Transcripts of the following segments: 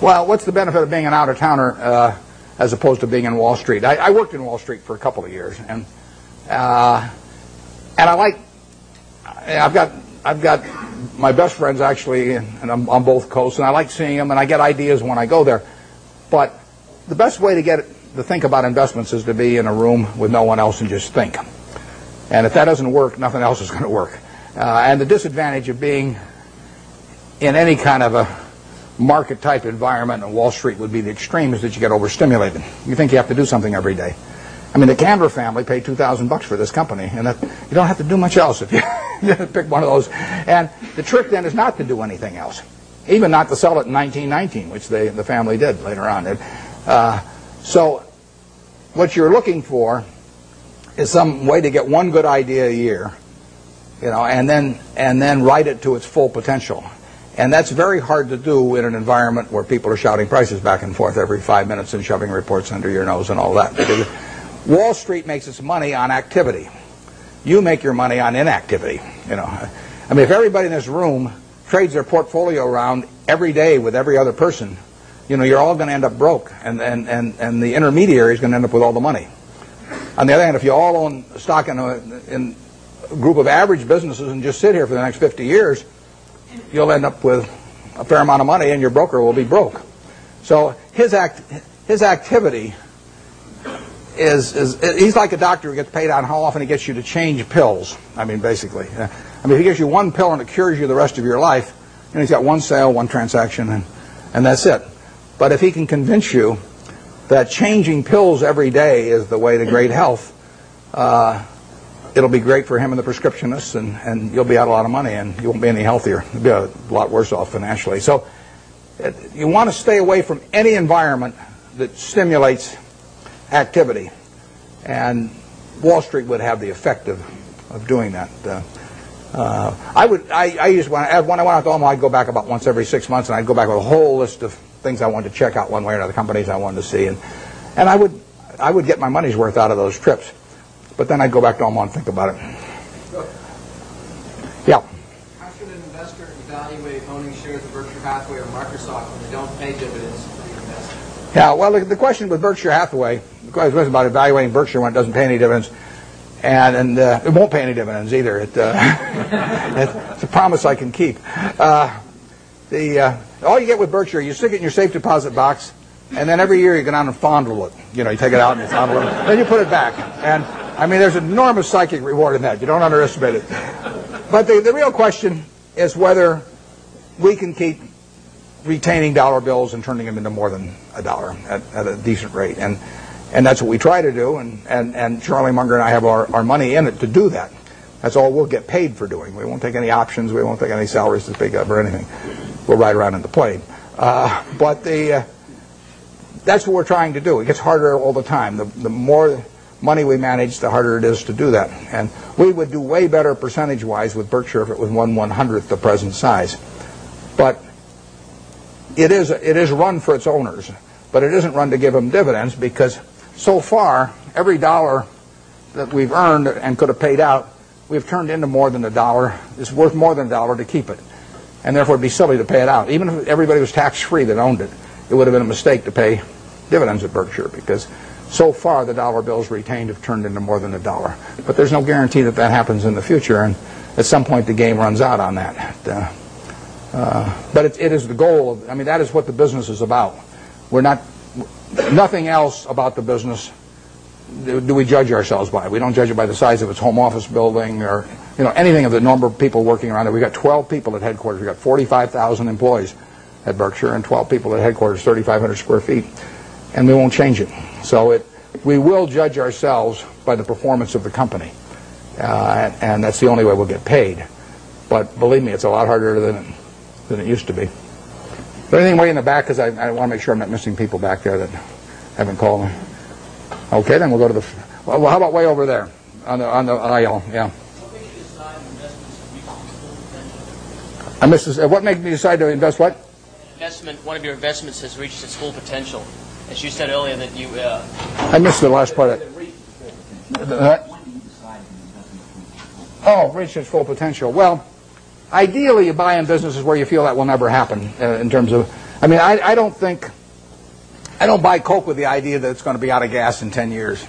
Well, what's the benefit of being an out-of-towner as opposed to being in Wall Street? I worked in Wall Street for a couple of years, and I like. I've got my best friends actually, and I'm on both coasts, and I like seeing them, and I get ideas when I go there. But the best way to think about investments is to be in a room with no one else and just think. And if that doesn't work, nothing else is going to work. And the disadvantage of being in any kind of a market-type environment in Wall Street would be the extreme is that you get overstimulated. You think you have to do something every day. I mean, the Canver family paid $2,000 for this company, and you don't have to do much else if you pick one of those. And the trick then is not to do anything else, even not to sell it in 1919, which the family did later on. So what you're looking for is some way to get one good idea a year, and then write it to its full potential. And that's very hard to do in an environment where people are shouting prices back and forth every 5 minutes and shoving reports under your nose and all that. Because Wall Street makes its money on activity. You make your money on inactivity. I mean, if everybody in this room trades their portfolio around every day with every other person, you're all going to end up broke, and the intermediary is going to end up with all the money. On the other hand, if you all own stock in a group of average businesses and just sit here for the next 50 years, you'll end up with a fair amount of money, and your broker will be broke. So his activity he's like a doctor who gets paid on how often he gets you to change pills. I mean, basically. If he gives you one pill and it cures you the rest of your life, he's got one sale, one transaction, and that's it. But if he can convince you that changing pills every day is the way to great health, it'll be great for him and the prescriptionists, and you'll be out a lot of money, and you won't be any healthier. You'll be a lot worse off financially. So you want to stay away from any environment that stimulates activity, and Wall Street would have the effect of doing that. When I went out to Omaha, I'd go back about once every 6 months, and I'd go back with a whole list of things I wanted to check out one way or another, companies I wanted to see, and I would get my money's worth out of those trips. But then I'd go back to Omaha and think about it. Yeah. How should an investor evaluate owning shares of Berkshire Hathaway or Microsoft when they don't pay dividends for the investment? Yeah, well, the question with Berkshire Hathaway, the question was about evaluating Berkshire when it doesn't pay any dividends, and it won't pay any dividends either. It's a promise I can keep. All you get with Berkshire, you stick it in your safe deposit box, and then every year you go down and fondle it. You take it out and you fondle it, then you put it back. And I mean, there's an enormous psychic reward in that. You don't underestimate it. But the real question is whether we can keep retaining dollar bills and turning them into more than a dollar at a decent rate. And that's what we try to do. And Charlie Munger and I have our money in it to do that. That's all we'll get paid for doing. We won't take any options. We won't take any salaries to speak of or anything. We'll ride around in the plane. But that's what we're trying to do. It gets harder all the time. The more money we manage, the harder it is to do that. And we would do way better percentage-wise with Berkshire if it was 1/100th the present size. But it is run for its owners, but it isn't run to give them dividends, because so far every dollar that we've earned and could have paid out, we've turned into more than a dollar. It's worth more than a dollar to keep it, and therefore it'd be silly to pay it out. Even if everybody was tax-free that owned it, it would have been a mistake to pay dividends at Berkshire, because so far the dollar bills retained have turned into more than a dollar. But there's no guarantee that that happens in the future, and at some point the game runs out on that. But it is the goal. I mean, that is what the business is about. Nothing else about the business do we judge ourselves by. We don't judge it by the size of its home office building or anything of the number of people working around it. We've got 12 people at headquarters. We've got 45,000 employees at Berkshire and 12 people at headquarters, 3,500 square feet. And we won't change it. So we will judge ourselves by the performance of the company. And that's the only way we'll get paid. But believe me, it's a lot harder than it used to be. Is there anything way in the back? Because I want to make sure I'm not missing people back there that haven't called me. Okay, then we'll go to the... Well, how about way over there on the aisle? Yeah. What makes you decide investments have reached its full potential? What makes me decide to invest what? One of your investments has reached its full potential. As you said earlier that you... I missed the last part of it. Reached its full potential. Well, ideally you buy in businesses where you feel that will never happen in terms of... I mean, I don't buy Coke with the idea that it's going to be out of gas in 10 years,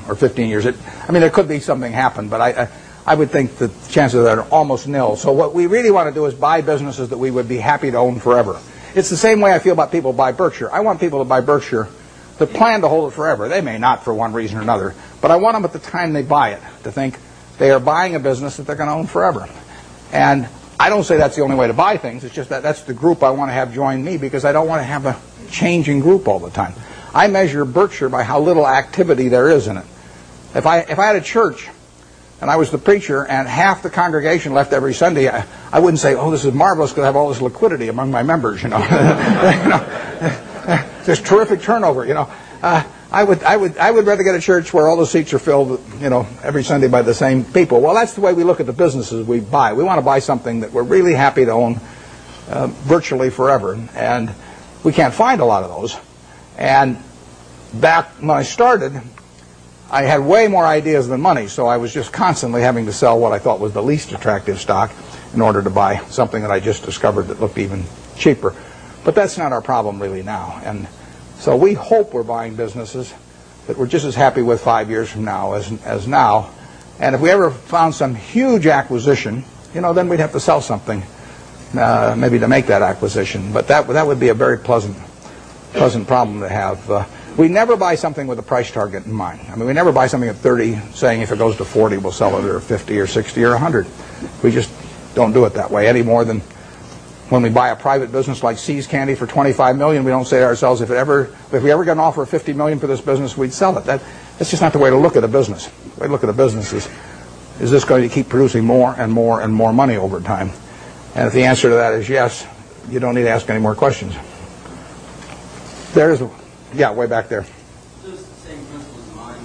or 15 years. I mean, there could be something happen, but I would think the chances of that are almost nil. So what we really want to do is buy businesses that we would be happy to own forever. It's the same way I feel about people who buy Berkshire. I want people to buy Berkshire that plan to hold it forever. They may not for one reason or another, but I want them at the time they buy it to think they are buying a business that they're going to own forever. And I don't say that's the only way to buy things. It's just that that's the group I want to have join me because I don't want to have a changing group all the time. I measure Berkshire by how little activity there is in it. If I had a church and I was the preacher and half the congregation left every Sunday, I wouldn't say, oh, this is marvelous because I have all this liquidity among my members, There's terrific turnover, I would rather get a church where all the seats are filled, every Sunday by the same people. Well, that's the way we look at the businesses we buy. We want to buy something that we're really happy to own virtually forever, and we can't find a lot of those. And back when I started, I had way more ideas than money, so I was just constantly having to sell what I thought was the least attractive stock in order to buy something that I just discovered that looked even cheaper. But that's not our problem really now. And so we hope we're buying businesses that we're just as happy with 5 years from now as now. And if we ever found some huge acquisition, then we'd have to sell something maybe to make that acquisition. But that would be a very pleasant problem to have. We never buy something with a price target in mind. I mean, we never buy something at 30 saying if it goes to 40 we'll sell it, or 50 or 60 or 100. We just don't do it that way any more than when we buy a private business like See's Candy for $25 million, we don't say to ourselves, if we ever got an offer of $50 million for this business, we'd sell it. That's just not the way to look at a business. The way to look at a business is this going to keep producing more and more and more money over time? And if the answer to that is yes, you don't need to ask any more questions. Yeah, way back there. Just the same principles in mind.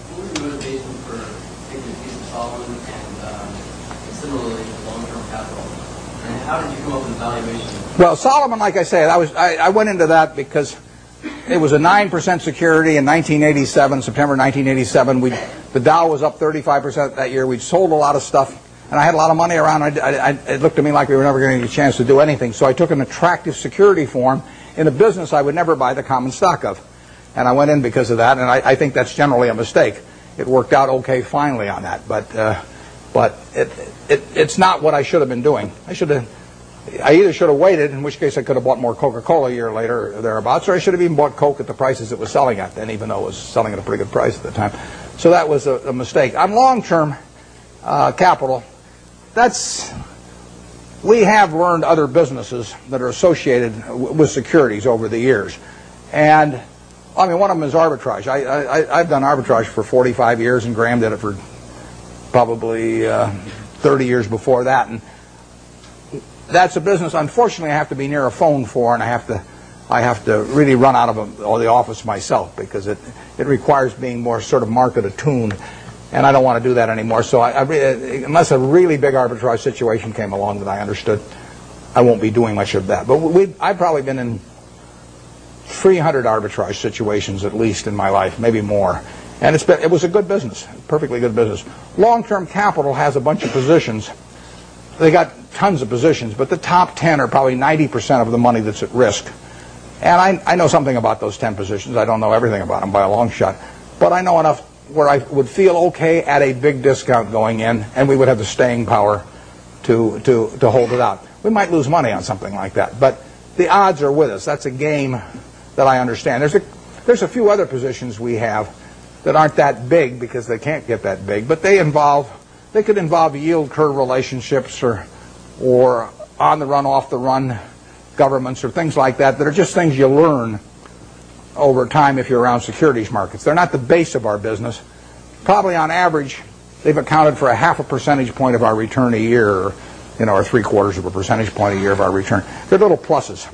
What was your motivation for taking a piece of Solomon and similarly long-term capital? And how did you come up with the valuation? Well, Solomon, like I said, I went into that because it was a 9% security in 1987, September 1987. The Dow was up 35% that year. We'd sold a lot of stuff, and I had a lot of money around. It looked to me like we were never going to get a chance to do anything. So I took an attractive security form in a business I would never buy the common stock of. And I went in because of that, and I think that's generally a mistake. It worked out okay finally on that, but it's not what I should have been doing. I either should have waited, in which case I could have bought more Coca-Cola a year later or thereabouts, or I should have even bought Coke at the prices it was selling at then, even though it was selling at a pretty good price at the time. So that was a mistake. On long-term capital, we have learned other businesses that are associated with securities over the years. And, I mean, one of them is arbitrage. I've done arbitrage for 45 years, and Graham did it for probably 30 years before that. And that's a business, unfortunately, I have to be near a phone for, and I have to really run out of the office myself because it requires being more sort of market attuned. And I don't want to do that anymore. So unless a really big arbitrage situation came along that I understood, I won't be doing much of that. But I've probably been in 300 arbitrage situations at least in my life, maybe more. And it was a good business, perfectly good business. Long-term capital has a bunch of positions. They got tons of positions, but the top 10 are probably 90% of the money that's at risk. And I know something about those 10 positions. I don't know everything about them by a long shot. But I know enough where I would feel okay at a big discount going in, and we would have the staying power to hold it out. We might lose money on something like that, but the odds are with us. That's a game that I understand. There's a few other positions we have that aren't that big because they can't get that big, but they could involve yield curve relationships or on the run, off the run governments or things like that are just things you learn over time if you're around securities markets. They're not the base of our business. Probably on average, they've accounted for a 0.5 percentage point of our return a year, or 3/4 of a percentage point a year of our return. They're little pluses.